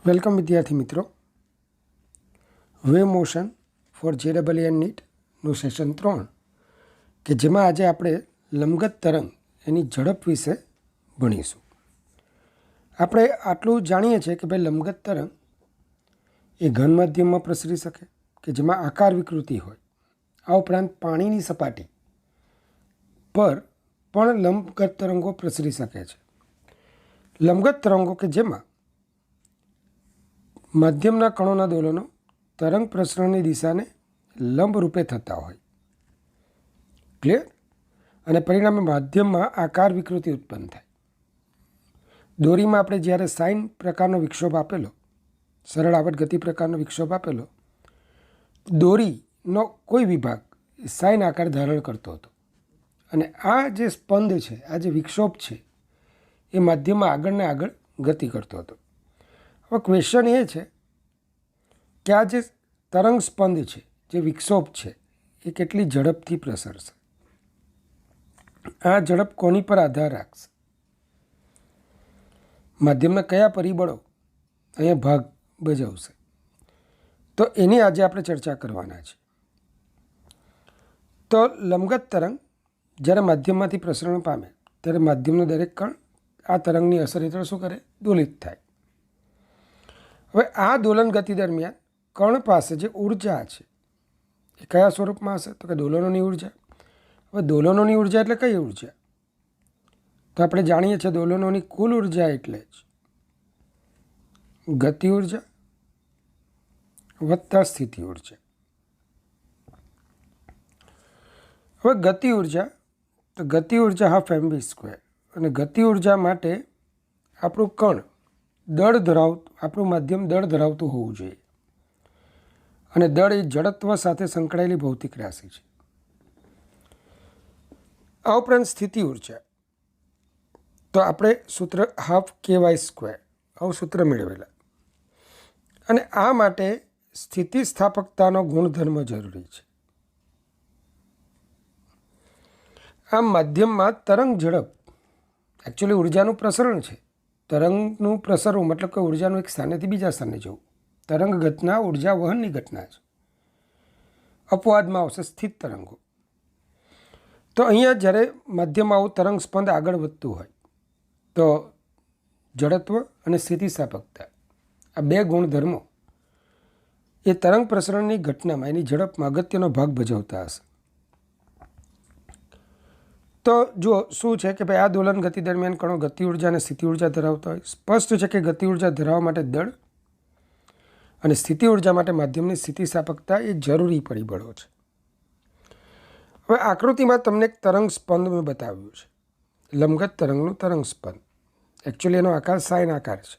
Welcome વિદ્યાર્થી મિત્રો. Wave motion for JEE નીટનું સેશન 3 કે જેમાં આજે આપણે લંબગત તરંગ એની ઝડપ વિશે ભણીશું. આપણે આટલું જાણીએ છીએ કે ભાઈ લંબગત તરંગ એ ઘન માધ્યમમાં પ્રસરી શકે કે જેમાં આકાર વિકૃતિ હોય. આ ઉપરાંત પાણીની સપાટી પર પણ લંબગત તરંગો પ્રસરી શકે છે. લંબગત તરંગો કે જેમાં માધ્યમના કણોના દોલનો તરંગ પ્રસરણની દિશાને લંબ રૂપે થતા હોય. ક્લિયર? અને પરિણામે માધ્યમમાં આકાર વિકૃતિ ઉત્પન્ન થાય. દોરીમાં આપણે જ્યારે સાઇન પ્રકારનો વિક્ષોભ આપેલો, સરળ આવર્ત ગતિ પ્રકારનો વિક્ષોભ આપેલો, દોરીનો કોઈ વિભાગ સાઇન આકાર ધારણ કરતો હતો અને આ જે સ્પંદ છે, આ જે વિક્ષોભ છે, એ માધ્યમમાં આગળને આગળ ગતિ કરતો હતો. હવે ક્વેશ્ચન એ છે કે આ જે તરંગ સ્પંદ છે, જે વિક્ષોભ છે, એ કેટલી ઝડપથી પ્રસરશે. આ ઝડપ કોની પર આધાર રાખશે? માધ્યમના કયા પરિબળો અહીંયા ભાગ ભજવશે? તો એની આજે આપણે ચર્ચા કરવાના છે. તો લંબગત તરંગ જ્યારે માધ્યમમાંથી પ્રસરણ પામે ત્યારે માધ્યમનો દરેક કણ આ તરંગની અસર હેઠળ શું કરે? દોલિત થાય. હવે આ દોલન ગતિ દરમિયાન કણ પાસે જે ઉર્જા છે એ કયા સ્વરૂપમાં હશે? તો કે દોલનોની ઉર્જા. હવે દોલનોની ઉર્જા એટલે કઈ ઉર્જા? તો આપણે જાણીએ છીએ દોલનોની કુલ ઉર્જા એટલે જ ગતિ ઉર્જા વત્તા સ્થિતિ ઉર્જા. હવે ગતિ ઉર્જા, તો ગતિ ઉર્જા હાફ mv². અને ગતિ ઉર્જા માટે આપણું કણ દળ આપણું માધ્યમ દળ ધરાવતું હોવું જોઈએ અને દળ એ જડત્વ સાથે સંકળાયેલી ભૌતિક રાશિ છે. આ ઉપરાંત સ્થિતિ ઉર્જા, તો આપણે સૂત્ર હાફ KY², આવું સૂત્ર મેળવેલા. અને આ માટે સ્થિતિસ્થાપકતાનો ગુણધર્મ જરૂરી છે. આ માધ્યમમાં તરંગ ઝડપ એકચ્યુઅલી ઉર્જાનું પ્રસરણ છે. તરંગનું પ્રસરવું મતલબ કે ઉર્જાનું એક સ્થાનેથી બીજા સ્થાને જવું. તરંગ ઘટના ઉર્જા વહનની ઘટના છે. અપવાદમાં આવશે સ્થિત તરંગો. તો અહીંયા જ્યારે માધ્યમમાં આવું તરંગ સ્પંદ આગળ વધતું હોય તો જડત્વ અને સ્થિતિસ્થાપકતા, આ બે ગુણધર્મો એ તરંગ પ્રસરણની ઘટનામાં એની ઝડપમાં અગત્યનો ભાગ ભજવતા હશે. તો જુઓ શું છે કે ભાઈ આ દોલન ગતિ દરમિયાન કણો ગતિ ઉર્જા અને સ્થિતિ ઉર્જા ધરાવતા હોય. સ્પષ્ટ છે કે ગતિ ઉર્જા ધરાવવા માટે દળ અને સ્થિતિ ઉર્જા માટે માધ્યમની સ્થિતિસ્થાપકતા એ જરૂરી પરિબળો છે. હવે આકૃતિમાં તમને એક તરંગ સ્પંદ મેં બતાવ્યું છે, લંબગત તરંગનું તરંગ સ્પંદ. એકચ્યુઅલી એનો આકાર સાઇન આકાર છે.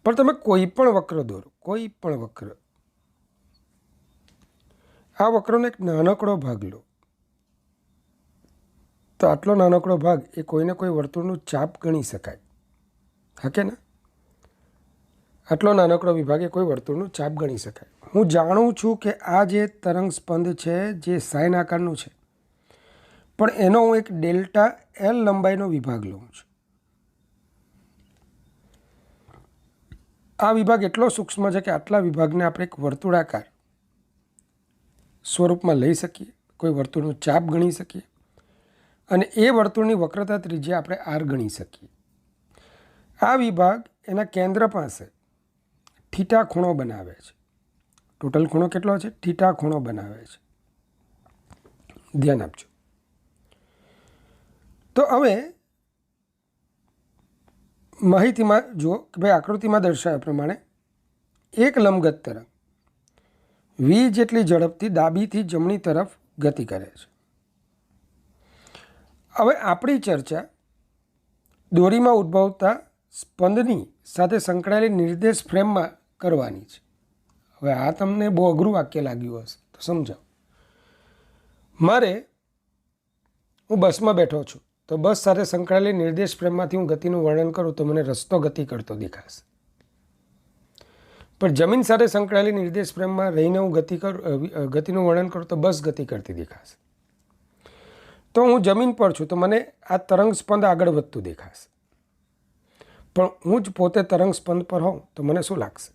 પણ તમે કોઈ પણ વક્ર દોરો, કોઈ પણ વક્ર, આ વક્રનો એક નાનકડો ભાગ લો, તો આટલો નાનકડો ભાગ એ કોઈને કોઈ વર્તુળનું ચાપ ગણી શકાય. હા કે ના? આટલો નાનકડો વિભાગ એ કોઈ વર્તુળનું ચાપ ગણી શકાય. હું જાણું છું કે આ જે તરંગ સ્પંદ છે જે સાઇન આકારનું છે, પણ એનો હું એક ડેલ્ટા L લંબાઈનો વિભાગ લઉં છું. આ વિભાગ એટલો સૂક્ષ્મ છે કે આટલા વિભાગને આપણે એક વર્તુળાકાર સ્વરૂપમાં લઈ શકીએ, કોઈ વર્તુળનું ચાપ ગણી શકીએ અને એ વર્તુળની વક્રતા ત્રિજ્યા આપણે R ગણી શકીએ. આ વિભાગ એના કેન્દ્ર પાસે થીટા ખૂણો બનાવે છે. ટોટલ ખૂણો કેટલો છે? થીટા ખૂણો બનાવે છે. ધ્યાન આપજો. તો હવે માહિતીમાં જુઓ કે ભાઈ આકૃતિમાં દર્શાવ્યા પ્રમાણે એક લંબગત તરંગ v જેટલી ઝડપથી ડાબીથી જમણી તરફ ગતિ કરે છે. હવે આપણી ચર્ચા દોરીમાં ઉદ્ભવતા સ્પંદની સાથે સંકળાયેલી નિર્દેશ ફ્રેમમાં કરવાની છે. હવે આ તમને બહુ અઘરું વાક્ય લાગ્યું હશે તો સમજાવો. હું બસમાં બેઠો છું તો બસ સાથે સંકળાયેલી નિર્દેશ ફ્રેમમાંથી હું ગતિનું વર્ણન કરું તો મને રસ્તો ગતિ કરતો દેખાશે. પણ જમીન સાથે સંકળાયેલી નિર્દેશ ફ્રેમમાં રહીને હું ગતિનું વર્ણન કરું તો બસ ગતિ કરતી દેખાશે. તો હું જમીન પર છું તો મને આ તરંગ સ્પંદ આગળ વધતું દેખાશે. પણ હું જ પોતે તરંગ સ્પંદ પર હોઉં તો મને શું લાગશે?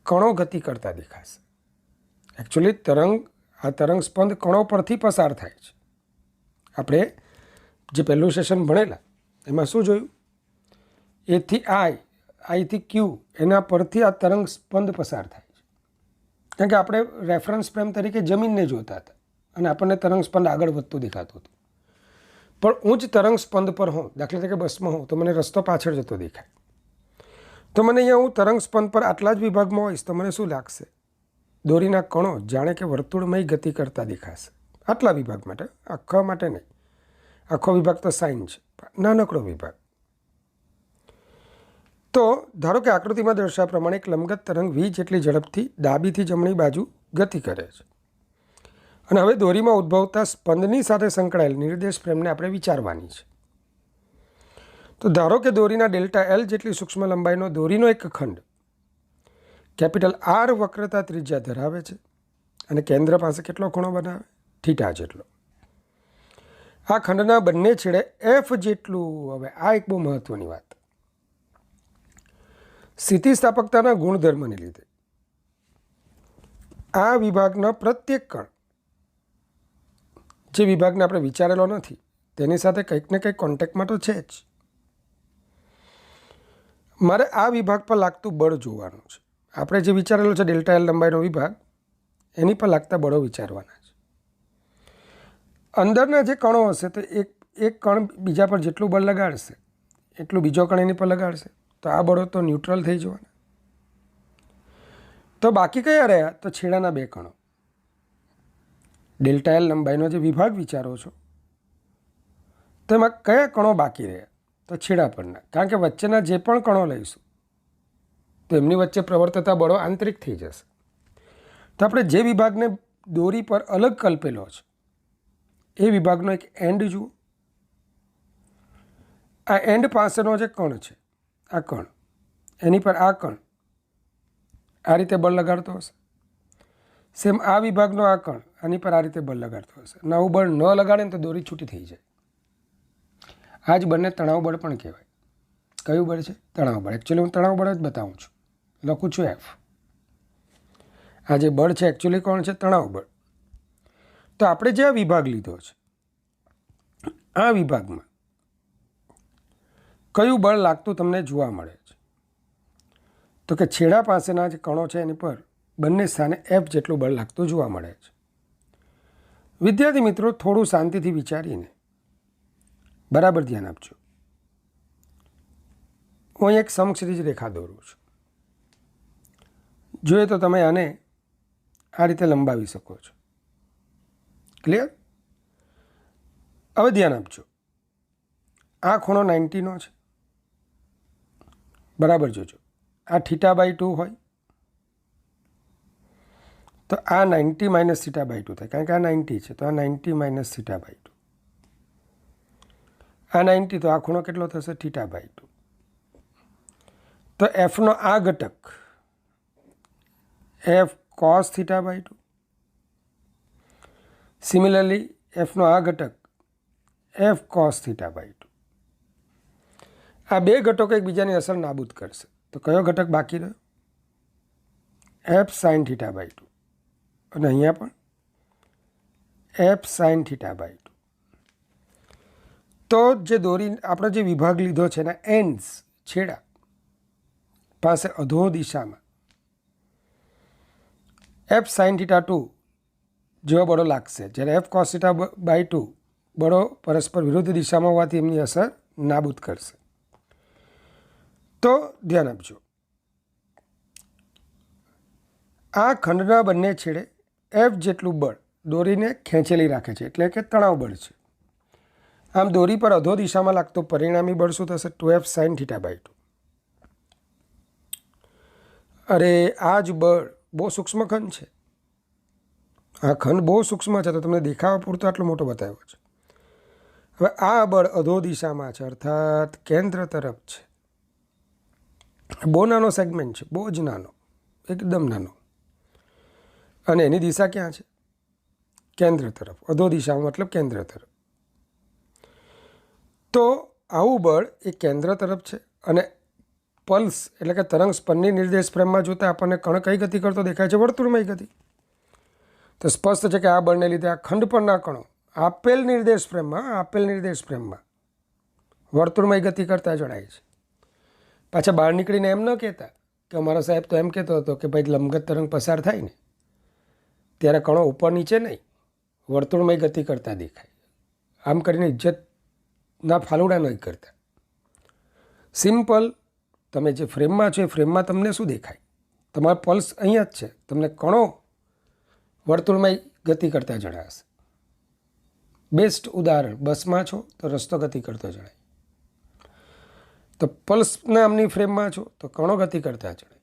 કણો ગતિ કરતા દેખાશે. એકચ્યુઅલી તરંગ સ્પંદ કણો પરથી પસાર થાય છે. આપણે જે પહેલું સેશન ભણેલા એમાં શું જોયું? એથી આઈથી ક્યુ એના પરથી આ તરંગ સ્પંદ પસાર થાય છે. કારણ કે આપણે રેફરન્સ ફ્રેમ તરીકે જમીનને જોતા હતા અને આપણને તરંગ સ્પંદ આગળ વધતું દેખાતું હતું. પણ હું જ તરંગ સ્પંદ પર હોઉં, દાખલા તરીકે બસમાં હોઉં, તો મને રસ્તો પાછળ જતો દેખાય. તો મને અહીંયા હું તરંગ સ્પંદ પર આટલા જ વિભાગમાં હોઈશ તો મને શું લાગશે? દોરીના કણો જાણે કે વર્તુળમય ગતિ કરતા દેખાશે. આટલા વિભાગ માટે, આખા માટે નહીં. આખો વિભાગ તો સાઇન છે, નાનકડો વિભાગ. તો ધારો કે આકૃતિમાં દર્શાવ્યા પ્રમાણે એક લંબગત તરંગ v જેટલી ઝડપથી ડાબીથી જમણી બાજુ ગતિ કરે છે. અને હવે દોરીમાં ઉદ્ભવતા સ્પંદની સાથે સંકળાયેલ નિર્દેશ ફ્રેમને આપણે વિચારવાની છે. તો ધારો કે દોરીના ડેલ્ટા એલ જેટલી સૂક્ષ્મ લંબાઈનો દોરીનો એક ખંડ કેપિટલ R વક્રતા ત્રિજ્યા ધરાવે છે અને કેન્દ્ર પાસે કેટલો ખૂણો બનાવે? થીટા જેટલો. આ ખંડના બંને છેડે f જેટલું, હવે આ એક બહુ મહત્વની વાત, સ્થિતિસ્થાપકતાના ગુણધર્મને લીધે આ વિભાગના પ્રત્યેક કણ, જે વિભાગને આપણે વિચારેલો નથી તેની સાથે કંઈક ને કંઈક કોન્ટેક્ટમાં તો છે જ. મારે આ વિભાગ પર લાગતું બળ જોવાનું છે. આપણે જે વિચારેલો છે ડેલ્ટા એલ લંબાઈનો વિભાગ, એની પર લાગતા બળો વિચારવાના છે. અંદરના જે કણો હશે તો એક કણ બીજા પર જેટલું બળ લગાડશે એટલું બીજો કણ એની પર લગાડશે, તો આ બળો તો ન્યુટ્રલ થઈ જવાના. તો બાકી કયા રહ્યા? તો છેડાના બે કણો. ડેલ્ટા એલ લંબાઈનો જે વિભાગ વિચારો છો તો એમાં કયા કણો બાકી રહ્યા? તો છેડા પરના. કારણ કે વચ્ચેના જે પણ કણો લઈશું તો એમની વચ્ચે પ્રવર્તતા બળો આંતરિક થઈ જશે. તો આપણે જે વિભાગને દોરી પર અલગ કલ્પેલો છે એ વિભાગનો એક એન્ડ જુઓ. આ એન્ડ પાસેનો જે કણ છે, આ કણ, એની પર આ કણ આ રીતે બળ લગાડતો હશે. સેમ આ વિભાગનો આ કણ આની પર આ રીતે બળ લગાડતો હશે. અને આવું બળ ન લગાડે ને તો દોરી છૂટી થઈ જાય. આ જ બંને તણાવ બળ પણ કહેવાય. કયું બળ છે? તણાવ બળ. એકચ્યુઅલી હું તણાવ બળ જ બતાવું છું, લખું છું F. આ જે બળ છે એકચ્યુઅલી કોણ છે? તણાવ બળ. તો આપણે જે આ વિભાગ લીધો છે, આ વિભાગમાં કયું બળ લાગતું તમને જોવા મળે છે? તો કે છેડા પાસેના જે કણો છે એની પર બંને સ્થાને F જેટલું બળ લાગતું જોવા મળે છે. વિદ્યાર્થી મિત્રો, થોડું શાંતિથી વિચારીને બરાબર ધ્યાન આપજો. હું અહીં એક સમક્ષિતિજ રેખા દોરું છું. જોઈએ તો તમે આને આ રીતે લંબાવી શકો છો. ક્લિયર? હવે ધ્યાન આપજો. આ ખૂણો 90નો છે. બરાબર જોજો. આ θ/2 હોય તો આ 90 માઇનસ θ/2 થાય, કારણ કે આ 90 છે તો આ 90 માઇનસ θ/2. આ 90 તો આ ખૂણો કેટલો થશે? θ/2. તો એફનો આ ઘટક F cos θ/2, સિમિલરલી એફનો આ ઘટક F cos θ/2. આ બે ઘટકો એકબીજાની અસર નાબૂદ કરશે. તો કયો ઘટક બાકી રહ્યો? F sin θ/2. અને અહીંયા પણ F sin θ/2. તો જે દોરી આપણે જે વિભાગ લીધો છે એના એન્ડ્સ, છેડા પાસે અધો દિશામાં F sin θ2 જેવો બળો લાગશે, જ્યારે F cos θ/2 બળો પરસ્પર વિરુદ્ધ દિશામાં હોવાથી એમની અસર નાબૂદ કરશે. તો ધ્યાન આપજો. આ ખંડના બંને છેડે F જેટલું બળ દોરીને ખેંચેલી રાખે છે, એટલે કે તણાવ બળ છે. આમ દોરી પર અધો દિશામાં લાગતો પરિણામી બળ શું થશે? 2F sin θ/2. અરે આ જ બળ બહુ સૂક્ષ્મ ખંડ છે. આ ખંડ બહુ સૂક્ષ્મ છે તો તમને દેખાવા પૂરતો આટલો મોટો બતાવ્યો છે. હવે આ બળ અધો દિશામાં છે, અર્થાત કેન્દ્ર તરફ છે. બહુ નાનો સેગમેન્ટ છે, બહુ જ નાનો, એકદમ નાનો. અને એની દિશા ક્યાં છે? કેન્દ્ર તરફ. અધો દિશા મતલબ કેન્દ્ર તરફ. તો આવું બળ એ કેન્દ્ર તરફ છે, અને પલ્સ એટલે કે તરંગ સ્પંદની નિર્દેશ ફ્રેમમાં જોતાં આપણને કણ કઈ ગતિ કરતો દેખાય છે? વર્તુળમય ગતિ. તો સ્પષ્ટ છે કે આ બળને લીધે આ ખંડ પરના કણો આપેલ નિર્દેશ ફ્રેમમાં વર્તુળમય ગતિ કરતા જણાય છે. પાછા બહાર નીકળીને એમ ન કહેતા કે અમારો સાહેબ તો એમ કહેતો હતો કે ભાઈ લંબગત તરંગ પસાર થાય ને ત્યારે કણો ઉપર નીચે નહીં, વર્તુળમય ગતિ કરતા દેખાય. આમ કરીને ઇજ્જતના ફાલુડા નહીં કરતા. સિમ્પલ, તમે જે ફ્રેમમાં છો એ ફ્રેમમાં તમને શું દેખાય? તમારો પલ્સ અહીંયા જ છે, તમને કણો વર્તુળમય ગતિ કરતા જણાશે. બેસ્ટ ઉદાહરણ, બસમાં છો તો રસ્તો ગતિ કરતો જણાય, તો પલ્સ નામની ફ્રેમમાં છો તો કણો ગતિ કરતા જણાય.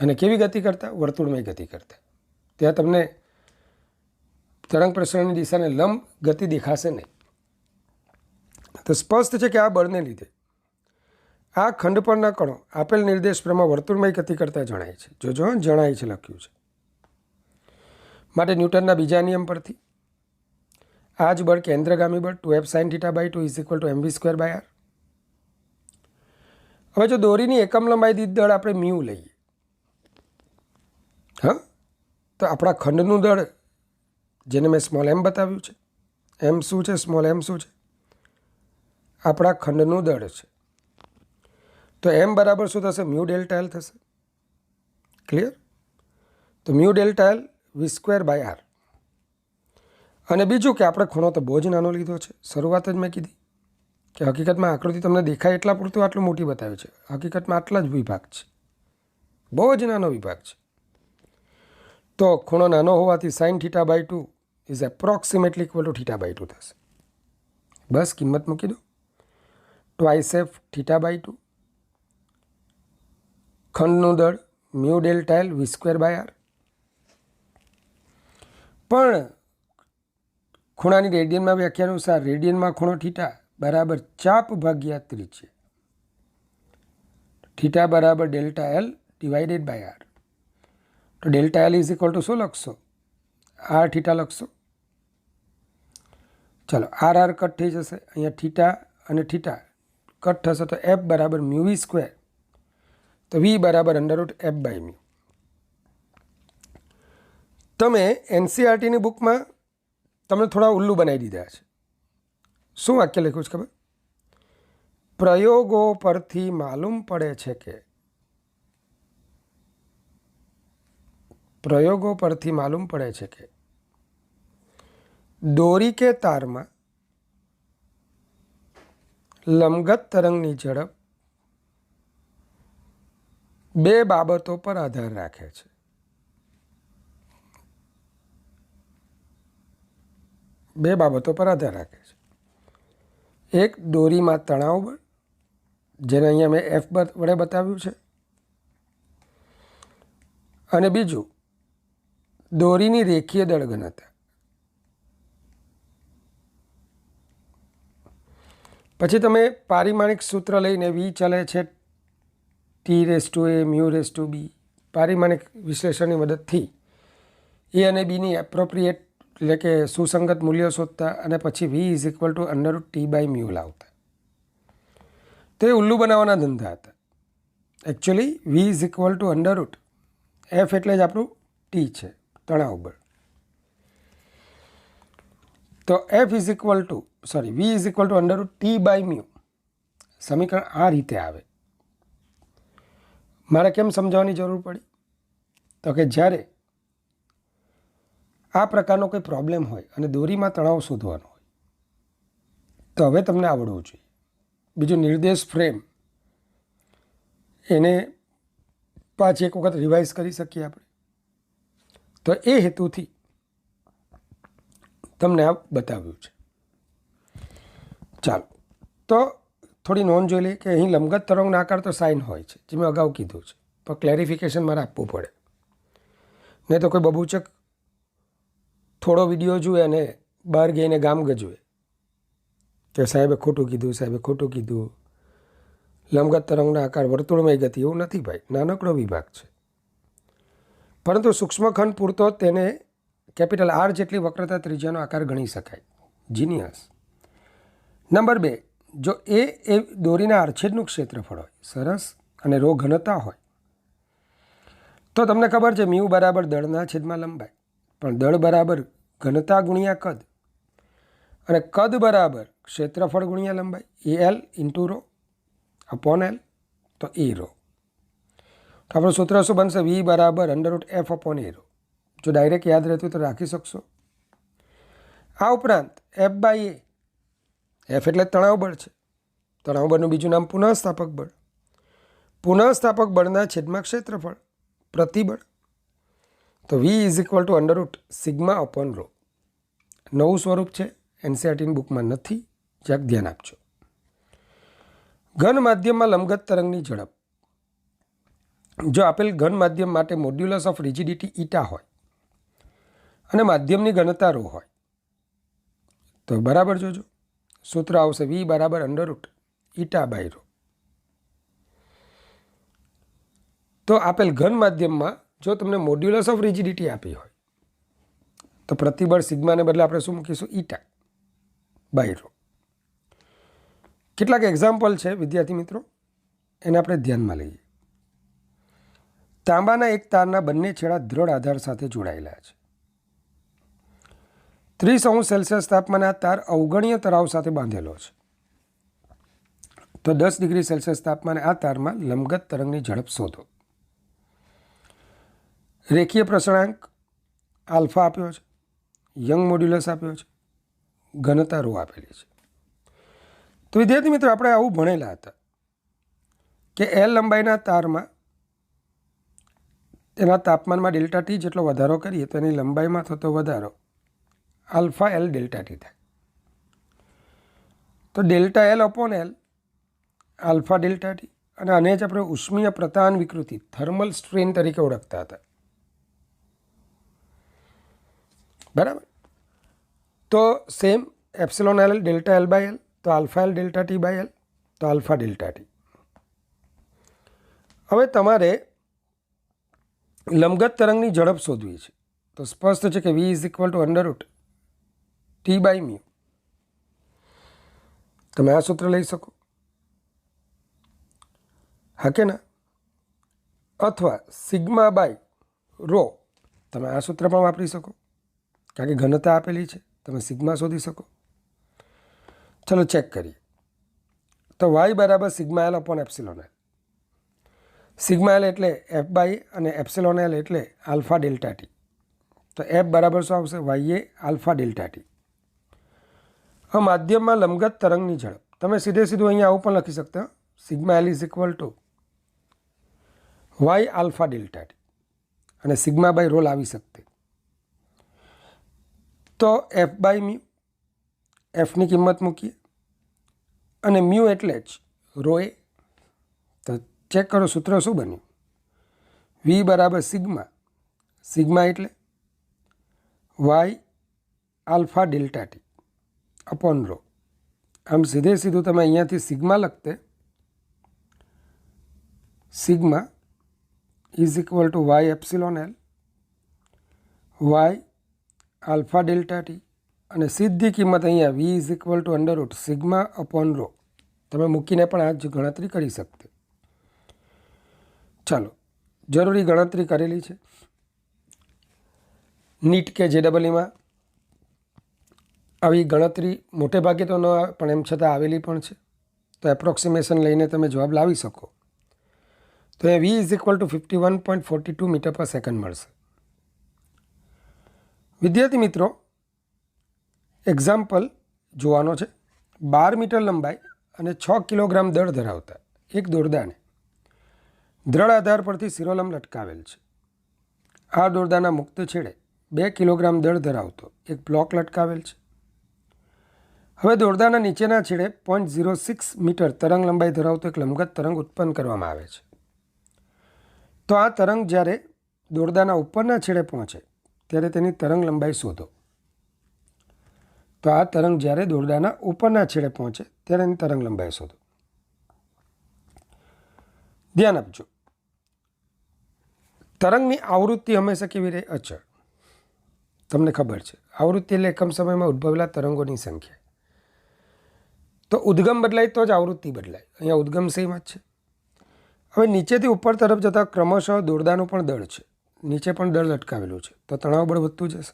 અને કેવી ગતિ કરતા? વર્તુળમય ગતિ કરતા. ત્યાં તમને તરંગ પ્રસરણની દિશાને લંબ ગતિ દેખાશે નહીં. તો સ્પષ્ટ છે કે આ બળને લીધે આ ખંડ પરના કણો આપેલ નિર્દેશ પ્રમાણે વર્તુળમય ગતિ કરતા જણાય છે. જોજો, જણાય છે લખ્યું છે. માટે ન્યૂટનના બીજા નિયમ પરથી આ જ બળ કેન્દ્રગામી બળ 2F sin θ/2 = mv²/r. હવે જો દોરીની એકમ લંબાઈ દીઠ દળ આપણે મ્યુ લઈએ, હા, તો આપણા ખંડનું દળ જેને મેં સ્મોલ એમ બતાવ્યું છે, એમ શું છે, સ્મોલ એમ શું છે? આપણા ખંડનું દળ છે. તો એમ બરાબર શું થશે? મ્યુ ડેલ્ટા એલ થશે. ક્લિયર? તો મ્યુ ડેલ્ટા એલ v²/r. અને બીજું કે આપણે ખૂણો તો બહુ જ નાનો લીધો છે. શરૂઆત જ મેં કીધી કે હકીકતમાં આકૃતિ તમને દેખાય એટલા પૂરતું આટલું મોટી બતાવ્યું છે. હકીકતમાં આટલા જ વિભાગ છે, બહુ જ નાનો વિભાગ છે. તો ખૂણો નાનો હોવાથી sin θ/2 is approximately equal to θ/2 થશે. બસ કિંમત મૂકી દો. 2f θ/2, ખંડનું દળ મ્યુ ડેલ્ટા એલ v²/r. પણ ખૂણાની રેડિયનમાં વ્યાખ્યા અનુસાર રેડિયનમાં ખૂણો θ બરાબર ચાપ ભાગ્યા ત્રિજ્યા. θ બરાબર delta L divided by r. તો delta L is equal to શું લખશો? r θ લખશો. ચલો, r કટ થઈ જશે. અહીંયા θ અને θ કટ થશે તો f બરાબર μv². તો v બરાબર √f/μ. તમે NCERTની બુકમાં તમને થોડા ઉલ્લુ બનાવી દીધા છે. શું વાક્ય લખ્યું છે ખબર? પ્રયોગો પરથી માલુમ પડે છે કે દોરી કે તારમાં લંબગત તરંગની ઝડપ બે બાબતો પર આધાર રાખે છે. એક દોરીમાં તણાવ બળ, જેને અહીંયા મેં F વડે બતાવ્યું છે, અને બીજું દોરીની રેખીય દળ ઘનતા. પછી તમે પારિમાણિક સૂત્ર લઈને v ચલે છે T⁴A μ⁴B. પારિમાણિક વિશ્લેષણની મદદથી એ અને બીની એપ્રોપ્રિએટ એટલે કે સુસંગત મૂલ્યો શોધતા અને પછી v is equal two √T/μ લાવતા. તો એ ઉલ્લુ બનાવવાના ધંધા હતા. Actually v is equal two √F એટલે જ આપણું T છે, તણાવ બળ. તો v is equal two √T/μ. સમીકરણ આ રીતે આવે. મારે કેમ સમજાવવાની જરૂર પડી? તો કે જ્યારે આ પ્રકારનો કોઈ પ્રોબ્લેમ હોય અને દોરીમાં તણાવ શોધવાનો હોય તો હવે તમને આવડવું જોઈએ. બીજું નિર્દેશ ફ્રેમ, એને પાછી એક વખત રિવાઇઝ કરી શકીએ આપણે. તો એ હેતુથી તમને આ બતાવ્યું છે. ચાલો, તો થોડી નોંધ જોઈ લઈએ કે અહીં લંબગત તરંગનો આકાર તો સાઇન હોય છે, જે મેં અગાઉ કીધું છે, પણ ક્લેરિફિકેશન મારે આપવું પડે. નહીં તો કોઈ બબૂચક થોડો વિડીયો જુએ અને બહાર ગઈને ગામ ગજવે કે સાહેબે ખોટું કીધું. લંબગત તરંગનો આકાર વર્તુળમય ગતિ એવું નથી ભાઈ, નાનકડો વિભાગ છે. પરંતુ સૂક્ષ્મખંડ પૂરતો તેને R જેટલી વક્રતા ત્રિજ્યાનો આકાર ગણી શકાય. જીનિયસ. નંબર 2, જો એ દોરીના આડછેદનું ક્ષેત્રફળ હોય, સરસ, અને રો ઘનતા હોય, તો તમને ખબર છે મ્યુ બરાબર દળના છેદમાં લંબાઈ, પણ દળ બરાબર ઘનતા ગુણ્યા કદ, અને કદ બરાબર ક્ષેત્રફળ ગુણ્યા લંબાઈ, L into rho upon L, તો એ રો. તો આપણું સૂત્ર શું બનશે? વી બરાબર √F અપોન એ રો. જો ડાયરેક્ટ યાદ રહેતું તો રાખી શકશો. આ ઉપરાંત F બાય એ, એફ એટલે તણાવ બળ છે, તણાવ બળનું બીજું નામ પુનઃસ્થાપક બળ, પુનઃસ્થાપક બળના છેદમાં ક્ષેત્રફળ પ્રતિબળ, તો V is equal to √σ upon rho. નવું સ્વરૂપ છે, એનસીઆરટીની બુકમાં નથી, જરાક ધ્યાન આપજો. ઘન માધ્યમમાં લંબગત તરંગની ઝડપ. જો આપેલ ઘન માધ્યમ માટે મોડ્યુલસ ઓફ રિજિડિટી ઈટા હોય અને માધ્યમની ઘનતા રો હોય, તો બરાબર જોજો, સૂત્ર આવશે વી બરાબર √η બાય રો. તો આપેલ ઘન માધ્યમમાં જો તમને મોડ્યુલસ ઓફ રિજિડિટી આપી હોય તો પ્રતિબળ સિગ્માને બદલે આપણે શું મૂકીશું? Eta by row. કેટલાક એક્ઝામ્પલ છે વિદ્યાર્થી મિત્રો, એને આપણે ધ્યાનમાં લઈએ. તાંબાના એક તારના બંને છેડા દ્રઢ આધાર સાથે જોડાયેલા છે. 30°C તાપમાને આ તાર અવગણ્ય તરાવ સાથે બાંધેલો છે. તો 10°C તાપમાને આ તારમાં લંબગત તરંગની ઝડપ શોધો. રેખીય પ્રસરણાંક આલ્ફા આપ્યો છે, યંગ મોડ્યુલસ આપ્યો છે, ઘનતા રો આપેલી છે. તો વિદ્યાર્થી મિત્રો આપણે આવું ભણેલા હતા કે એલ લંબાઈના તારમાં તેના તાપમાનમાં ડેલ્ટા ટી જેટલો વધારો કરીએ તો એની લંબાઈમાં થતો વધારો આલ્ફા એલ ડેલ્ટા ટી થાય. તો delta L upon L alpha delta T, અને આને જ આપણે ઉષ્મીય પ્રતાન વિકૃતિ થર્મલ સ્ટ્રેન તરીકે ઓળખતા હતા. બરાબર. તો same epsilon L delta L by L, તો alpha L delta T by L, તો આલ્ફા ડેલ્ટા ટી. હવે તમારે લંબગત તરંગની ઝડપ શોધવી છે. તો સ્પષ્ટ છે કે V is equal to √T by mu. તમે આ સૂત્ર લઈ શકો, હા કે ના? અથવા સિગ્મા બાય રો, તમે આ સૂત્ર પણ વાપરી શકો, કારણ કે ઘનતા આપેલી છે, તમે સિગ્મા શોધી શકો. ચલો ચેક કરીએ. તો વાય બરાબર sigma L upon epsilon L. Sigma L એટલે એફ બાય અને એપ્સિલોન એલ એટલે આલ્ફા ડેલ્ટા ટી. તો એફ બરાબર શું આવશે? વાય એ આલ્ફા ડેલ્ટા ટી. હવે માધ્યમમાં લંબગત તરંગની ઝડપ તમે સીધે સીધું અહીંયા આવું પણ લખી શકતા, sigma L is equal to Y alpha delta T, અને સિગ્મા બાય રો લાવી શકતે. તો એફ બાય મ્યુ, એફની કિંમત મૂકીએ, અને મ્યુ એટલે જ રો એ. તો ચેક કરો સૂત્ર શું બન્યું? વી બરાબર સિગ્મા, સિગ્મા એટલે Y alpha delta T upon rho. આમ સીધે સીધું તમે અહીંયાથી સિગ્મા લખતે, sigma is equal to Y epsilon L Y alpha delta T, અને સીધી કિંમત અહીંયા V is equal to √σ upon rho. તમે મૂકીને પણ આ જ ગણતરી કરી શકતે. ચાલો, જરૂરી ગણતરી કરેલી છે. નીટ કે JEEમાં આવી ગણતરી મોટે ભાગે તો ન આવે, પણ એમ છતાં આવેલી પણ છે. તો એપ્રોક્સિમેશન લઈને તમે જવાબ લાવી શકો. તો એ V is equal to 51.42 metre પર સેકન્ડ મળશે. વિદ્યાર્થી મિત્રો, એક્ઝામ્પલ જોવાનો છે. 12 મીટર લંબાઈ અને 6 કિલોગ્રામ દળ ધરાવતા એક દોરડાને દ્રઢ આધાર પરથી શિરોલંબ લટકાવેલ છે. આ દોરડાના મુક્ત છેડે 2 કિલોગ્રામ દળ ધરાવતો એક બ્લોક લટકાવેલ છે. હવે દોરડાના નીચેના છેડે 0.06 મીટર તરંગ લંબાઈ ધરાવતો એક લંબગત તરંગ ઉત્પન્ન કરવામાં આવે છે. તો આ તરંગ જ્યારે દોરડાના ઉપરના છેડે પહોંચે ત્યારે તેની તરંગ લંબાઈ શોધો. તો આ તરંગ જ્યારે દોરડાના ઉપરના છેડે પહોંચે ત્યારે એની તરંગ લંબાઈ શોધો. ધ્યાન આપજો, તરંગની આવૃત્તિ હંમેશા કેવી રહે? અચળ. તમને ખબર છે આવૃત્તિ એટલે એકમ સમયમાં ઉદ્ભવેલા તરંગોની સંખ્યા. તો ઉદ્ગમ બદલાય તો જ આવૃત્તિ બદલાય. અહીંયા ઉદ્ગમ સેમ જ છે. હવે નીચેથી ઉપર તરફ જતાં ક્રમશઃ દોરડાનું પણ દળ છે, નીચે પણ દળ લટકાવેલું છે, તો તણાવ બળ વધતું જશે.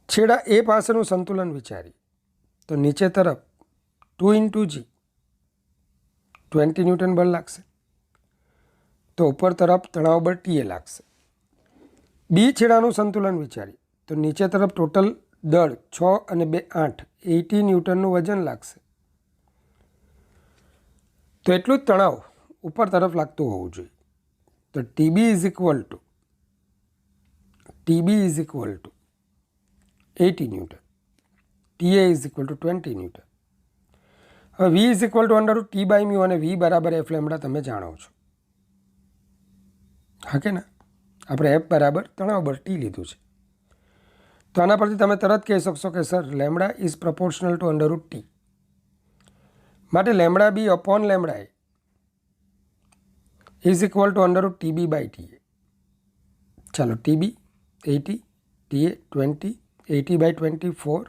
છેડા એ પાસેનું સંતુલન વિચારી તો નીચે તરફ 2 × G 20 ન્યૂટન બળ લાગશે, તો ઉપર તરફ તણાવ બળ TA લાગશે. બી છેડાનું સંતુલન વિચારી તો નીચે તરફ ટોટલ દળ 6 અને 2 8 80 ન્યૂટનનું વજન લાગશે. તો એટલું જ તણાવ ઉપર તરફ લાગતું હોવું જોઈએ. તો TB is equal two 80 newton, TA is equal two 20 newton. હવે V is equal two √T/μ અને V બરાબર F લેમ્બડા તમે જાણો છો, હા કે ના? આપણે F બરાબર તણાવ બળ T લીધું છે. તો આના પરથી તમે તરત કહી શકશો કે sir lambda is proportional to √T. માટે lambda B upon lambda A is equal to √TB/TA. ચાલો TB 80, TA 20, 80/24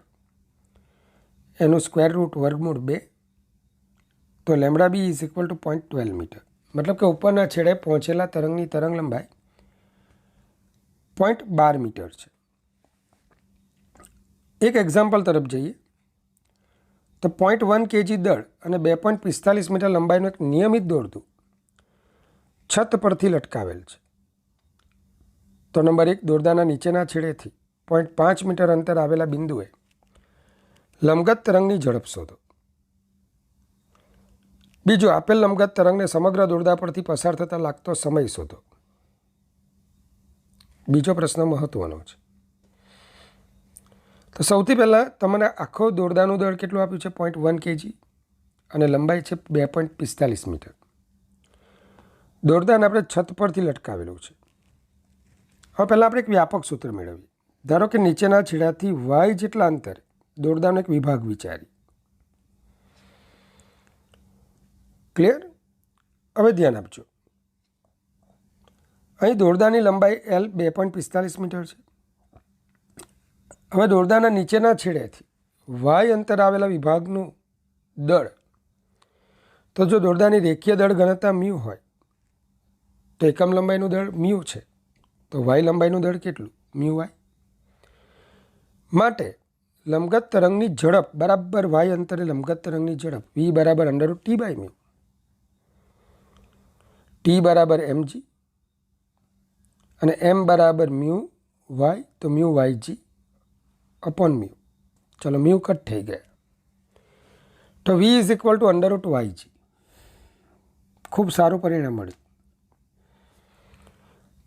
એનું સ્ક્વેર રૂટ વર્ગમૂળ 2. તો lambda B is equal to 0.12 metre. મતલબ કે ઉપરના છેડે પહોંચેલા તરંગની તરંગ લંબાઈ 0.12 મીટર છે. એક એક્ઝામ્પલ તરફ જઈએ તો 0.1 kg દળ અને 2.45 મીટર લંબાઈનું એક નિયમિત દોરડું છત પરથી લટકાવેલ છે. તો નંબર 1, દોરડાના નીચેના છેડેથી 0.5 મીટર અંતર આવેલા બિંદુએ લંબગત તરંગની ઝડપ શોધો. બીજું, આપેલ લંબગત તરંગને સમગ્ર દોરડા પરથી પસાર થતાં લાગતો સમય શોધો. બીજો પ્રશ્ન મહત્વનો છે. તો સૌથી પહેલાં તમને આખો દોરડાનું દળ કેટલું આપ્યું છે? 0.1 kg અને લંબાઈ છે 2.45 મીટર. દોરડાને આપણે છત પરથી લટકાવેલું છે. હવે પહેલાં આપણે એક વ્યાપક સૂત્ર મેળવીએ. ધારો કે નીચેના છેડાથી y જેટલા અંતરે દોરડાનો એક વિભાગ વિચારી. ક્લિયર? હવે ધ્યાન આપજો. અહીં દોરડાની લંબાઈ L 2.45 મીટર છે. હવે દોરડાના નીચેના છેડેથી y અંતર આવેલા વિભાગનું દળ, તો જો દોરડાની રેખીય દળ ઘનતા μ હોય તો એકમ લંબાઈનું દળ μ છે, તો y લંબાઈનું દળ કેટલું? μy. માટે લંબગત તરંગની ઝડપ બરાબર y અંતરે લંબગત તરંગની ઝડપ v બરાબર √T/μ. T બરાબર mg અને m બરાબર μy, તો μyg અપોન μ. ચલો μ કટ થઈ ગયા. તો v is equal two √yg. ખૂબ સારું પરિણામ મળ્યું.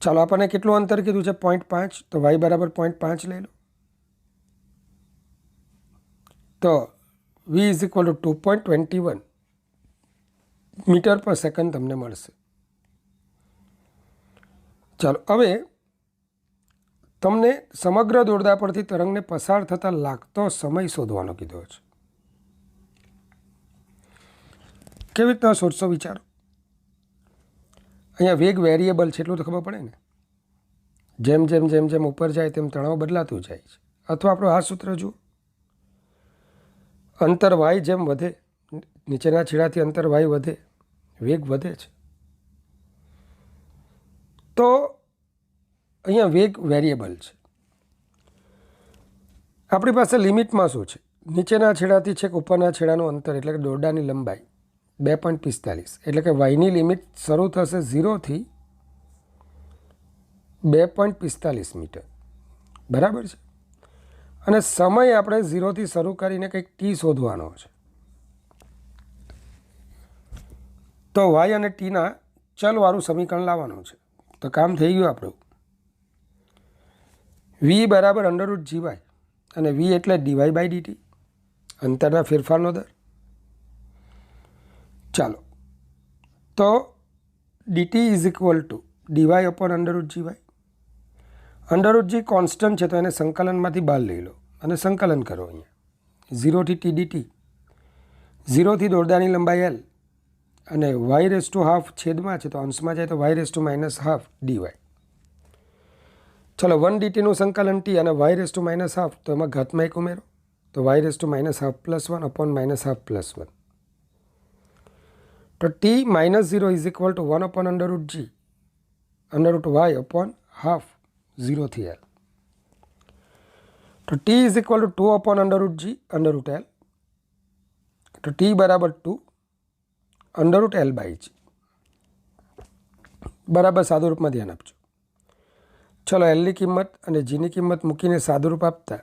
ચાલો આપણને કેટલું અંતર કીધું છે? 0.5. તો y બરાબર 0.5 લઈ લો. તો v is equal to 2.21 metre પર સેકન્ડ તમને મળશે. ચાલો હવે તમને સમગ્ર દોરડા પરથી તરંગને પસાર થતાં લાગતો સમય શોધવાનો કીધો છે. કેવી રીતના શોધશો વિચારો. અહીંયા વેગ વેરિયેબલ છે એટલું તો ખબર પડે ને. જેમ જેમ જેમ જેમ ઉપર જાય તેમ તણાવ બદલાતું જાય છે. અથવા આપણું આ સૂત્ર જુઓ, અંતર y જેમ વધે, નીચેના છેડાથી અંતર y વધે, વેગ વધે છે. તો અહીંયા વેગ વેરિયેબલ છે. આપણી પાસે લિમિટમાં શું છે? નીચેના છેડાથી છેક ઉપરના છેડાનું અંતર એટલે કે દોરડાની લંબાઈ 2.45, એટલે કે yની લિમિટ શરૂ થશે 0 થી 2.45 મીટર, બરાબર છે. અને સમય આપણે 0 થી શરૂ કરીને કંઈક t શોધવાનો છે. તો y અને tના ચલવાળું સમીકરણ લાવવાનું છે. તો કામ થઈ ગયું આપણું. v બરાબર √gy અને v એટલે dy/dt, અંતરના ફેરફારનો દર. ચાલો, તો dt is equal two dy upon √gy. √g constant છે તો એને સંકલનમાંથી બહાર લઈ લો અને સંકલન કરો. અહીંયા 0 થી t dt, 0 થી દોરડાની લંબાઈ L અને y½ છેદમાં છે તો અંશમાં જાય તો y−½ dy. ચલો 1 dt નું સંકલન t અને y−½ તો એમાં ઘાતમાં 1 ઉમેરો તો y raise to -half plus 1 upon -half plus 1. તો t -0 is equal to 1 upon √g √y upon half 0 થી l. તો t is equal to 2 upon √g √l. તો t બરાબર 2 √l/g. બરાબર સાદુરૂપમાં ધ્યાન આપજો. ચલો એલની કિંમત અને જીની કિંમત મૂકીને સાદુરૂપ આપતા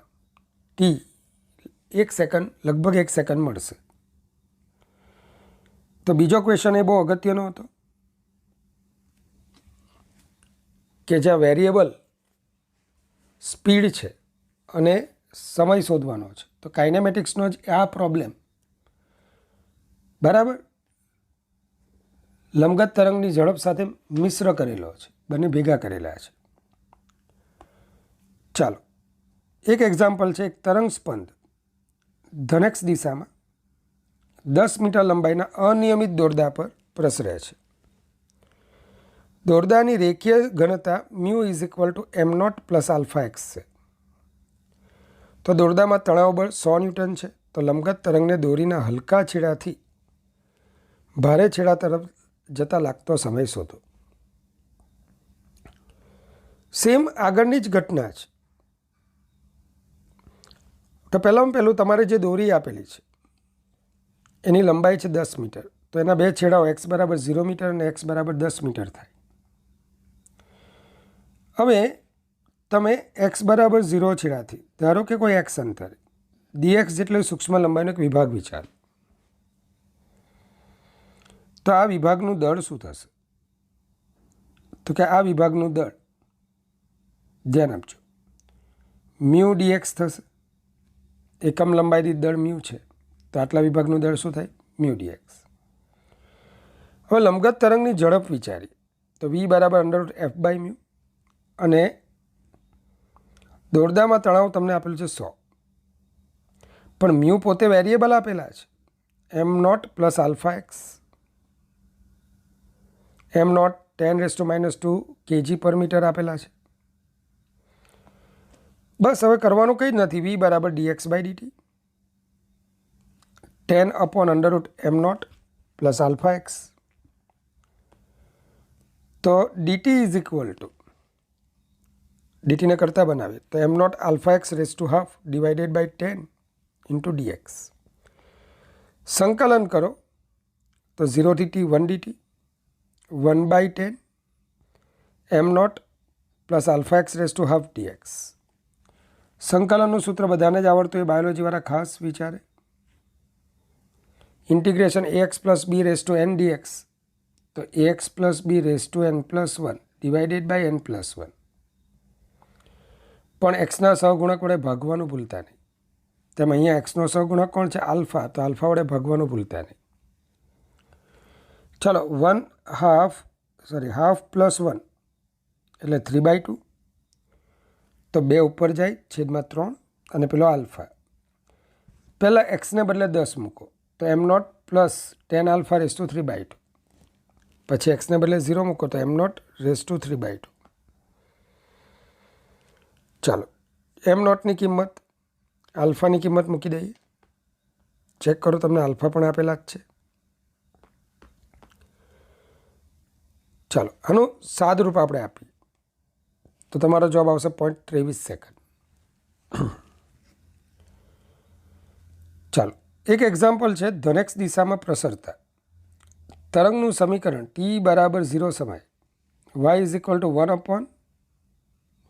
ટી 1 સેકન્ડ લગભગ 1 સેકન્ડ મળશે. તો બીજો ક્વેશ્ચન એ બહુ અગત્યનો હતો કે જ્યાં વેરિયેબલ સ્પીડ છે અને સમય શોધવાનો છે. તો કાઇનેમેટિક્સનો જ આ પ્રોબ્લેમ બરાબર લંબગત તરંગની ઝડપ સાથે મિશ્ર કરેલો છે, બંને ભેગા કરેલા છે. ચાલો એક એક્ઝામ્પલ છે. એક તરંગ સ્પંદ ધન x દિશામાં 10 મીટર લંબાઈના અનિયમિત દોરડા પર પ્રસરે છે. દોરડાની રેખીય ઘનતા μ is equal to m0 plus alpha X છે. તો દોરડામાં તણાવ બળ 100 ન્યૂટન છે. તો લંબગત તરંગને દોરીના હલકા છેડાથી ભારે છેડા તરફ જતા લાગતો સમય શોધો. સેમ આગળની જ ઘટના છે. તો પહેલું તમારે જે દોરી આપેલી છે એની લંબાઈ છે 10 મીટર. તો એના બે છેડાઓ x બરાબર 0 મીટર અને x બરાબર 10 મીટર થાય. હવે તમે x બરાબર 0 છેડાથી ધારો કે કોઈ x અંતરે dx જેટલો સૂક્ષ્મ લંબાઈનો એક વિભાગ વિચારો. તો આ વિભાગનું દળ શું થશે? તો કે આ વિભાગનું દળ ધ્યાન આપજો μ dx થશે. એકમ લંબાઈ દીઠ દળ μ છે તો આટલા વિભાગનું દળ શું થાય? μ dx. હવે લંબગત તરંગની ઝડપ વિચારીએ તો v બરાબર √f/μ અને દોરડામાં તણાવ તમને આપેલું છે 100. પણ μ પોતે વેરિયેબલ આપેલા છે m0 plus alpha x, m0 10⁻² kg પર મીટર આપેલા છે. બસ હવે કરવાનું કંઈ જ નથી. v બરાબર dx/dt 10 upon √m0 plus alpha x. તો dt ઇઝ ઇક્વલ ટુ ડીટીને કરતા બનાવીએ તો m0 alpha x raise to half divided by 10 into dx. સંકલન કરો તો 0 થી t 1 dt 1/10 m0 plus alpha x raise to half dx. સંકલનનું સૂત્ર બધાને જ આવડતું એ બાયોલોજીવાળા ખાસ વિચારે. Integration ax plus b raise to n dx. તો ax plus b raise to n plus 1 divided by n plus 1. પણ એક્સના સહગુણક વડે ભાગવાનું ભૂલતા નહીં. તેમ અહીંયા એક્સનો સહગુણક કોણ છે? આલ્ફા. તો આલ્ફા વડે ભાગવાનું ભૂલતા નહીં. ચલો હાફ પ્લસ 1 એટલે 3/2. તો 2 ઉપર જાય છેદમાં 3 અને પેલો આલ્ફા. પહેલાં એક્સને બદલે 10 મૂકો તો m0 plus 10 alpha rays two 3/2. પછી એક્સને બદલે 0 મૂકો તો m0 રેઝ ટુ 3/2. ચાલો m0ની કિંમત આલ્ફાની કિંમત મૂકી દઈએ. ચેક કરો તમને આલ્ફા પણ આપેલા જ છે. ચાલો આનું સાદરૂપ આપણે આપીએ તો તમારો જવાબ આવશે 0.23 સેકન્ડ. ચાલો એક એક્ઝામ્પલ છે. ધન x દિશામાં પ્રસરતા તરંગનું સમીકરણ t બરાબર 0 સમય y is equal to 1 upon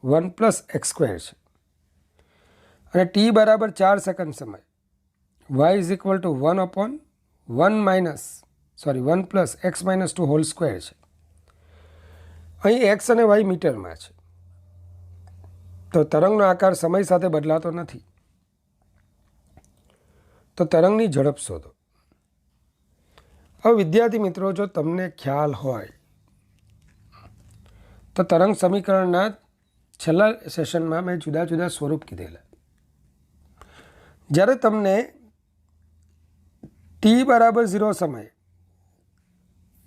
1 plus x square છે. અને t બરાબર 4 સેકન્ડ સમય y is equal to 1 upon 1 plus x minus 2 hall square છે. અહીં x અને y મીટરમાં છે. તો તરંગનો આકાર સમય સાથે બદલાતો નથી. તો તરંગની ઝડપ શોધો. હવે વિદ્યાર્થી મિત્રો, જો તમને ખ્યાલ હોય તો તરંગ સમીકરણના છેલ્લા સેશનમાં મેં જુદા જુદા સ્વરૂપ કીધેલા. જ્યારે તમને t બરાબર 0 સમયે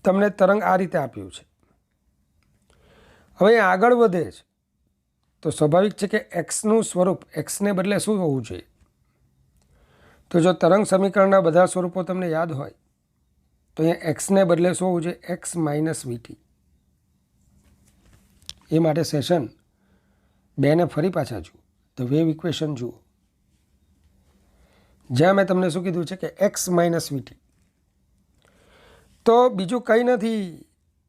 તમને તરંગ આ રીતે આપ્યું છે. હવે આગળ વધે છે તો સ્વાભાવિક છે કે એક્સનું સ્વરૂપ એક્સને બદલે શું હોવું જોઈએ? તો જો તરંગ સમીકરણના બધા સ્વરૂપો તમને યાદ હોય તો અહીંયા એક્સને બદલે શું હોવું જોઈએ? X minus વીટી. એ માટે સેશન 2ને ફરી પાછા જુઓ, તો વેવ ઇક્વેશન જુઓ, જ્યાં મેં તમને શું કીધું છે કે એક્સ માઇનસ વીટી. તો બીજું કંઈ નથી,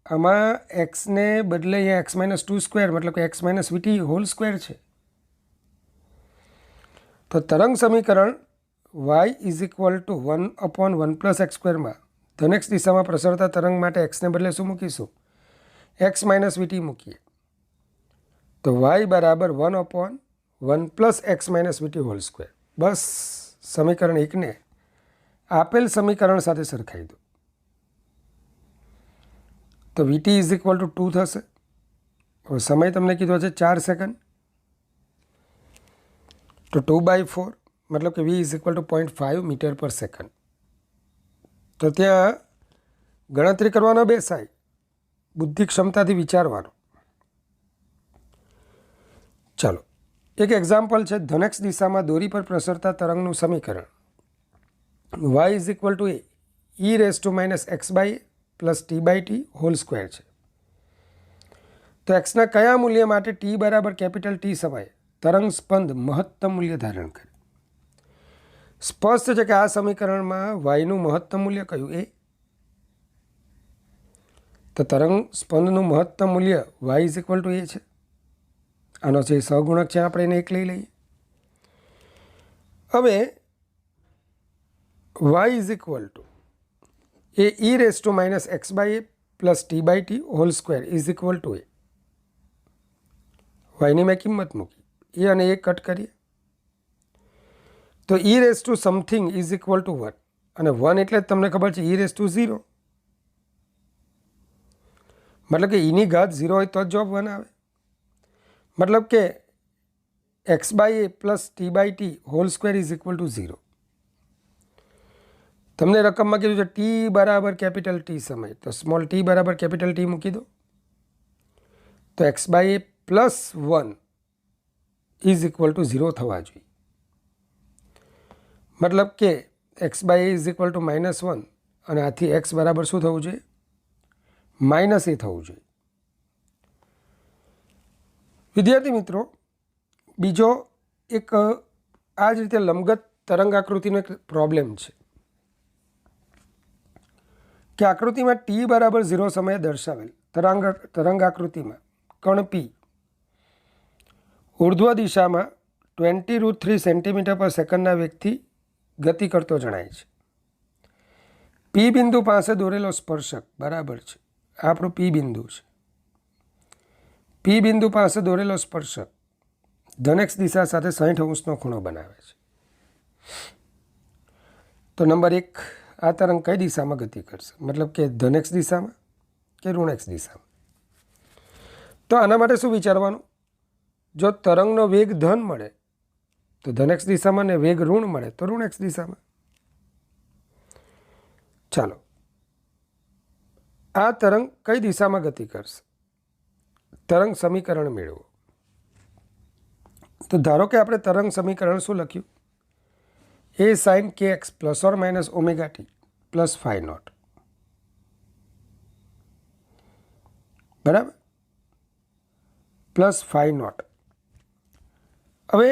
આમાં એક્સને બદલે અહીંયા એક્સ માઇનસ 2 સ્ક્વેર મતલબ કે X minus VT whole square છે. તો તરંગ સમીકરણ y is equal to 1/1 plus X સ્ક્વેરમાં ધન એક્સ દિશામાં પ્રસરતા તરંગ માટે એક્સને બદલે શું મૂકીશું? એક્સ માઇનસ વીટી મૂકીએ તો y બરાબર 1/1 plus X minus VT whole square. બસ સમીકરણ 1ને આપેલ સમીકરણ સાથે સરખાઈ દો. તો વીટી ઇઝ ઇક્વલ ટુ 2 થશે. હવે સમય તમને કીધો છે 4 સેકન્ડ, તો 2/4 મતલબ કે v is equal to 0.5 metre પર સેકન્ડ. તો ત્યાં ગણતરી કરવાનો બેસાય, બુદ્ધિ ક્ષમતાથી વિચારવાનો. ચાલો એક એક્ઝામ્પલ છે. ધનેક્સ દિશામાં દોરી પર પ્રસરતા તરંગનું સમીકરણ y is equal to e⁻x/a plus t/t whole square છે. તો એક્સના કયા મૂલ્ય માટે t બરાબર કેપિટલ T સમયે તરંગ સ્પંદ મહત્તમ મૂલ્ય ધારણ કરે? સ્પષ્ટ છે કે આ સમીકરણમાં yનું મહત્તમ મૂલ્ય કયું? એ. તો તરંગ સ્પંદનું મહત્તમ મૂલ્ય y ઇઝ ઇક્વલ ટુ એ છે. આનો જે સહગુણક છે આપણે એને 1 લઈ લઈએ. હવે y is equal to e⁻x/a plus t/t whole square is equal to A. yની મેં કિંમત મૂકી, એ અને એ કટ કરીએ તો e something is equal to 1, અને 1 એટલે જ તમને ખબર છે e⁻0, મતલબ કે eની ઘાત 0 હોય તો જ જવાબ 1 આવે. મતલબ કે x/a plus t/t whole square is equal two 0. તમને રકમમાં કીધું છે t બરાબર કેપિટલ T સમય, તો સ્મોલ t બરાબર કેપિટલ T મૂકી દો. તો x/a plus 1 is equal two 0 થવા જોઈએ. મતલબ કે x/a ઇઝ ઇક્વલ ટુ -1, અને આથી x બરાબર શું થવું જોઈએ? -a થવું જોઈએ. વિદ્યાર્થી મિત્રો, બીજો એક આ જ રીતે લંબગત તરંગ આકૃતિનો એક પ્રોબ્લેમ છે કે આકૃતિમાં t બરાબર 0 સમયે દર્શાવેલ તરંગ આકૃતિમાં કણ P ઉર્ધ્વ દિશામાં 20√3 સેન્ટીમીટર પર સેકન્ડના વેગથી ગતિ કરતો જણાય છે. P બિંદુ પાસે દોરેલો સ્પર્શક બરાબર છે, આ આપણું P બિંદુ છે. P બિંદુ પાસે દોરેલો સ્પર્શક ધનેક્સ દિશા સાથે 60° ખૂણો બનાવે છે. તો નંબર 1, આ તરંગ કઈ દિશામાં ગતિ કરશે? મતલબ કે ધનેક્સ દિશામાં કે ઋણેક્સ દિશામાં? તો આના માટે શું વિચારવાનું? જો તરંગનો વેગ ધન મળે તો ધનેક્સ દિશામાં, ને વેગ ઋણ મળે તો ઋણેક્સ દિશામાં. ચાલો, આ તરંગ કઈ દિશામાં ગતિ કરશે? તરંગ સમીકરણ મેળવો. તો ધારો કે આપણે તરંગ સમીકરણ શું લખ્યું? a sin kx plus or minus omega t plus phi naught. બરાબર, પ્લસ phi નોટ. હવે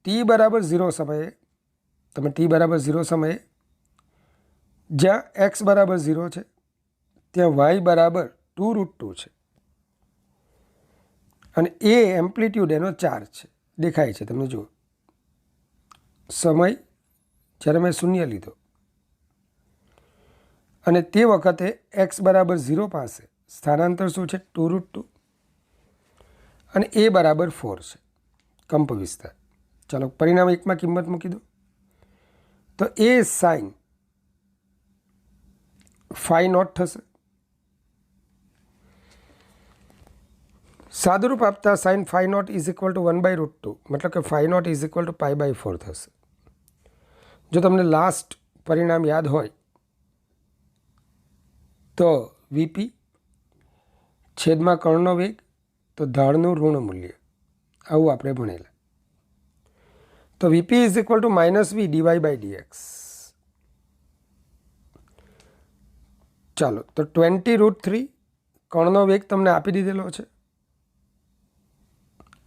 t બરાબર 0 સમયે, તમે t બરાબર 0 સમયે જ્યાં x બરાબર 0 છે ત્યાં y બરાબર 2√2 છે, અને એ એમ્પ્લિટ્યૂડ એનો ચાર્જ છે, દેખાય છે તમને જુઓ. સમય જ્યારે મેં 0 લીધો અને તે વખતે x બરાબર 0 પાસે સ્થાનાંતર શું છે? 2√2, અને એ બરાબર 4 છે કંપ વિસ્તાર. ચાલો પરિણામ 1માં કિંમત મૂકી દો. તો એ સાઇન phi નોટ થશે. સાદુરૂપ આપતા sine phi naught is equal to 1/√2, મતલબ કે phi naught is equal to π/4 થશે. જો તમને લાસ્ટ પરિણામ યાદ હોય તો વીપી છેદમાં કર્ણનો વેગ તો ઢાળનું ઋણ મૂલ્ય, આવું આપણે ભણેલા. તો VP is equal two -v dy/dx. ચાલો, તો 20√3 કણનો વેગ તમને આપી દીધેલો છે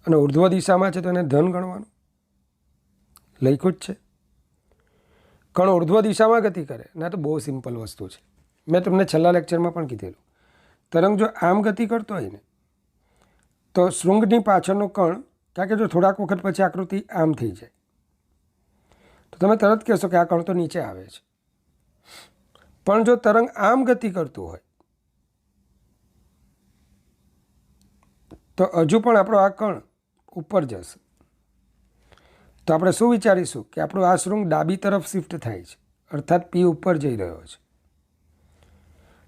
અને ઉર્ધ્વ દિશામાં છે, તો એને ધન ગણવાનું, લખ્યું જ છે. કણ ઉર્ધ્વ દિશામાં ગતિ કરે ના, તો બહુ સિમ્પલ વસ્તુ છે. મેં તમને છેલ્લા લેક્ચરમાં પણ કીધેલું, તરંગ જો આમ ગતિ કરતો હોય ને, તો શૃંગની પાછળનું કણ, કારણ કે જો થોડાક વખત પછી આકૃતિ આમ થઈ જાય, તો તમે તરત કહેશો કે આ કણ તો નીચે આવે છે. પણ જો તરંગ આમ ગતિ કરતું હોય તો હજુ પણ આપણો આ કણ ઉપર જશે. તો આપણે શું વિચારીશું કે આપણું આ શૃંગ ડાબી તરફ શિફ્ટ થાય છે, અર્થાત પી ઉપર જઈ રહ્યો છે.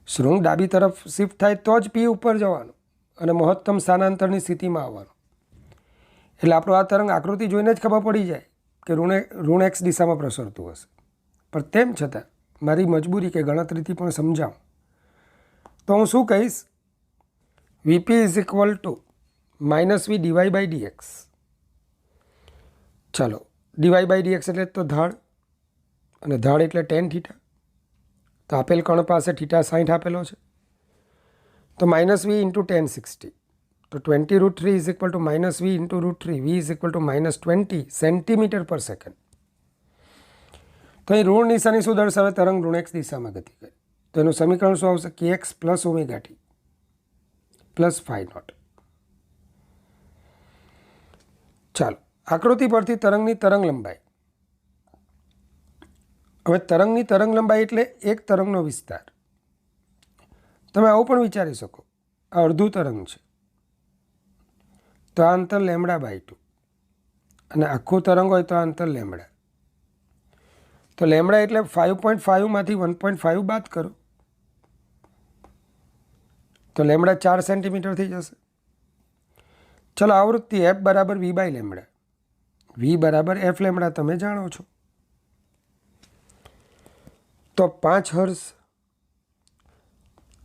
શૃંગ ડાબી તરફ શિફ્ટ થાય તો જ પી ઉપર જવાનું અને મહત્તમ સ્થાનાંતરની સ્થિતિમાં આવવાનું. એટલે આપણું આ તરંગ આકૃતિ જોઈને જ ખબર પડી જાય કે ઋણ એક્સ દિશામાં પ્રસરતું હશે. પણ તેમ છતાં મારી મજબૂરી કે ગણતરીથી પણ સમજાવું, તો હું શું કહીશ, VP is equal two -v dy/dx. ચાલો, dy/dx એટલે તો ઢાળ, અને ઢાળ એટલે tan θ. તો આપેલ કણ પાસે θ60 આપેલો છે, તો -v ઇન્ટુ tan 60. તો 20√3 is equal two -v into √3, v is equal two -20 centimetre પર સેકન્ડ. તો અહીં ઋણ નિશાની શું દર્શાવે, તરંગ ઋણ એક્સ દિશામાં ગતિ કરે. તો એનું સમીકરણ શું આવશે, kx plus omega T plus φ0. ચાલો, આકૃતિ પરથી તરંગની તરંગ લંબાઈ. હવે તરંગની તરંગ લંબાઈ એટલે એક તરંગનો વિસ્તાર. તમે આવું પણ વિચારી શકો, આ અડધું તરંગ છે, તો આ અંતર λ/2, અને આખું તરંગ હોય તો આ અંતર λ. તો λ એટલે 5.5 માંથી 1.5 બાદ કરો, તો λ 4 સેન્ટીમીટર થઈ જશે. ચલો, આવૃત્તિ f બરાબર v/λ, v બરાબર f λ તમે જાણો છો. તો 5 હર્ટ્ઝ.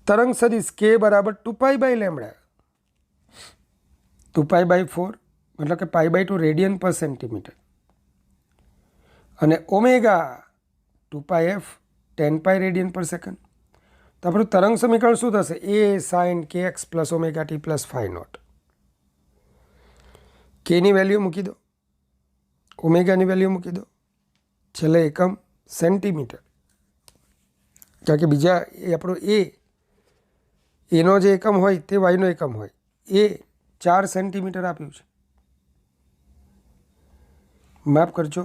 તરંગ સદિશ k બરાબર 2π/λ, 2π/4 મતલબ કે π/2 રેડિયન પર સેન્ટીમીટર, અને ઓમેગા 2πf 10π રેડિયન પર સેકન્ડ. તો આપણું તરંગ સમીકરણ શું થશે, a sin kx plus omega T plus φ0. કેની વેલ્યુ મૂકી દો, ઓમેગાની વેલ્યુ મૂકી દો, છેલ્લે એકમ સેન્ટીમીટર, કારણ કે બીજા એ આપણો એનો જે એકમ હોય તે વાયનો એકમ હોય. એ 4 સેન્ટીમીટર આપ્યું છે, માફ કરજો,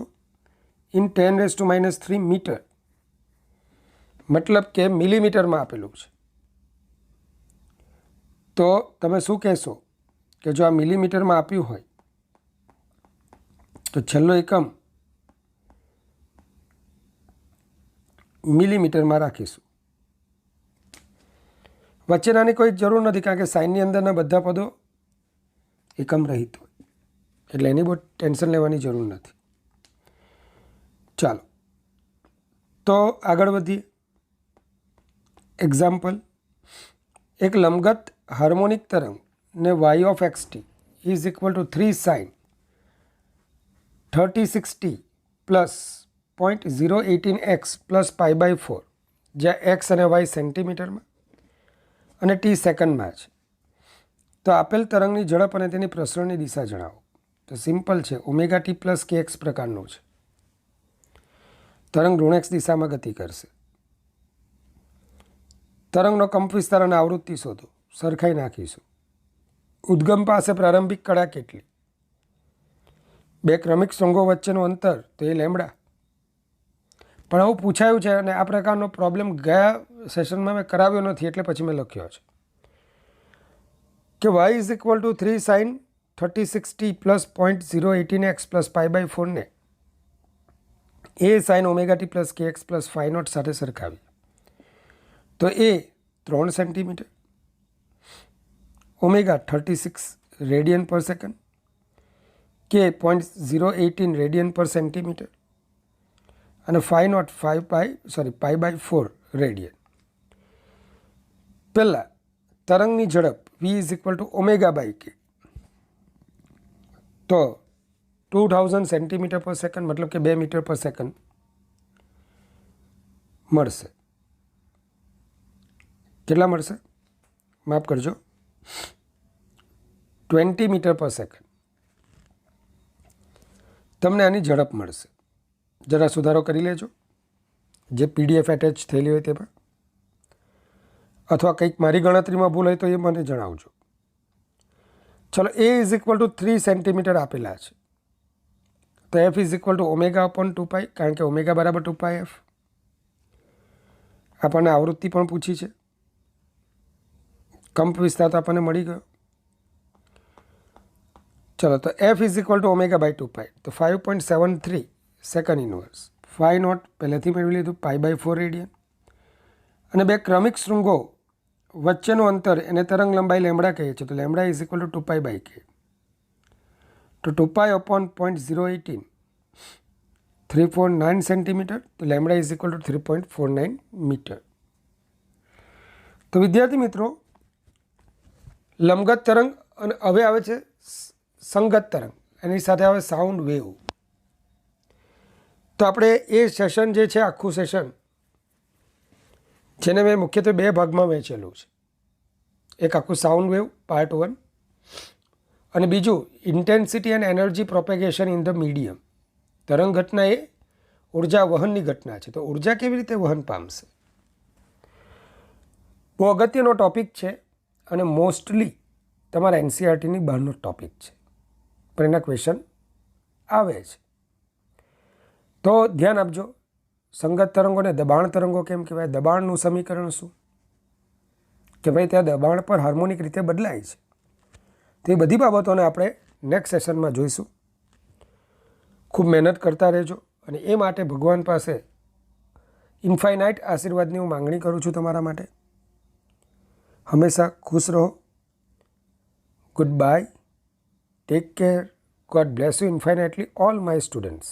ઇન 10⁻³ મીટર, મતલબ કે મિલીમીટરમાં આપેલું છે. તો તમે શું કહેશો કે જો આ મિલીમીટરમાં આપ્યું હોય તો છેલ્લો એકમ મિલીમીટરમાં રાખીશું. વચ્ચેનાની કોઈ જરૂર નથી, કારણ કે સાઇનની અંદરના બધા પદો એકમ રહિત હોય, એટલે એની બહુ ટેન્શન લેવાની જરૂર નથી. ચાલો, તો આગળ વધીએ. એક્ઝામ્પલ, એક લંબગત હાર્મોનિક તરંગ ને y(xt) is equal to 3 sin 3060 plus 0.018x plus π/4, જ્યાં x અને y સેન્ટીમીટરમાં અને t સેકન્ડમાં છે. તો આપેલ તરંગની ઝડપ અને તેની પ્રસરણની દિશા જણાવો. તો સિમ્પલ છે, ઓમેગા ટી પ્લસ kx પ્રકારનું છે. તરંગ ઋણ એક્સ દિશામાં ગતિ કરશે. તરંગનો કંપવિસ્તાર અને આવૃત્તિ શોધો, સરખાઈ નાખીશું. ઉદ્ગમ પાસે પ્રારંભિક કળા કેટલી, બે ક્રમિક શૃંગો વચ્ચેનું અંતર તો એ λ. પણ આવું પૂછાયું છે, અને આ પ્રકારનો પ્રોબ્લેમ ગયા સેશનમાં મેં કરાવ્યો નથી, એટલે પછી મેં લખ્યો છે કે y is equal to 3 sin 3060 plus 0.018x plus π/4 ને A sine omega T plus kx plus φ0 સાથે સરખાવીએ. તો એ 3 સેન્ટીમીટર, ઓમેગા 36 રેડિયન પર સેકન્ડ, કે 0.018 રેડિયન પર સેન્ટીમીટર, અને φ0 π/4 રેડિયન. પહેલાં તરંગની ઝડપ v is equal to omega by K. તો 2000 સેન્ટીમીટર પર સેકન્ડ મતલબ કે 2 મીટર પર સેકન્ડ મળશે. કેટલા મળશે? માફ કરજો, 20 મીટર પર સેકન્ડ તમને આની ઝડપ મળશે. જરા સુધારો કરી લેજો જે PDF એટેચ થયેલી હોય તેમાં, અથવા કંઈક મારી ગણતરીમાં ભૂલ હોય તો એ મને જણાવજો. ચલો, A is equal to 3 centimetre આપેલા છે, તો F is equal to omega upon 2π, કારણ કે ઓમેગા બરાબર 2πf. આપણને આવૃત્તિ પણ પૂછી છે, કંપ વિસ્તાર તો આપણને મળી ગયો. ચલો, તો F is equal to omega by 2π, તો 5.73 સેકન્ડ ઇનવર્સ. 5 નોટ પહેલેથી મેળવી લીધું, π/4 રેડિયન. અને બે ક્રમિક શૃંગો વચ્ચેનું અંતર એને તરંગ લંબાઈ લેમડા કહીએ છીએ, તો lambda is equal two 2π/k. તો 2π અપોન 0.018 349 સેન્ટીમીટર, તો lambda is equal to 3.49 metre. તો વિદ્યાર્થી મિત્રો, લંબગત તરંગ અને હવે આવે છે સંગત તરંગ, એની સાથે આવે સાઉન્ડ વેવ. તો આપણે એ સેશન જે છે આખું સેશન, જેને મેં મુખ્યત્વે 2 ભાગમાં વહેંચેલું છે. એક આખું સાઉન્ડ વેવ પાર્ટ 1 અને બીજું intensity and energy propagation in the medium. તરંગ ઘટના એ ઉર્જા વહનની ઘટના છે, તો ઉર્જા કેવી રીતે વહન પામશે. બહુ અગત્યનો ટૉપિક છે અને મોસ્ટલી તમારા NCERTની બહારનો ટૉપિક છે, પણ એના ક્વેશ્ચન આવે છે. તો ધ્યાન આપજો. સંગત તરંગોને દબાણ તરંગો કેમ કહેવાય? દબાણનું સમીકરણ શું? કે ભાઈ ત્યાં દબાણ પર હાર્મોનિક રીતે બદલાય છે. તો એ બધી બાબતોને આપણે નેક્સ્ટ સેશનમાં જોઈશું. ખૂબ મહેનત કરતા રહેજો અને એ માટે ભગવાન પાસે ઇન્ફાઇનાઇટ આશીર્વાદની હું માંગણી કરું છું તમારા માટે. હંમેશા ખુશ રહો. Good bye, take care, God bless you infinitely all my students.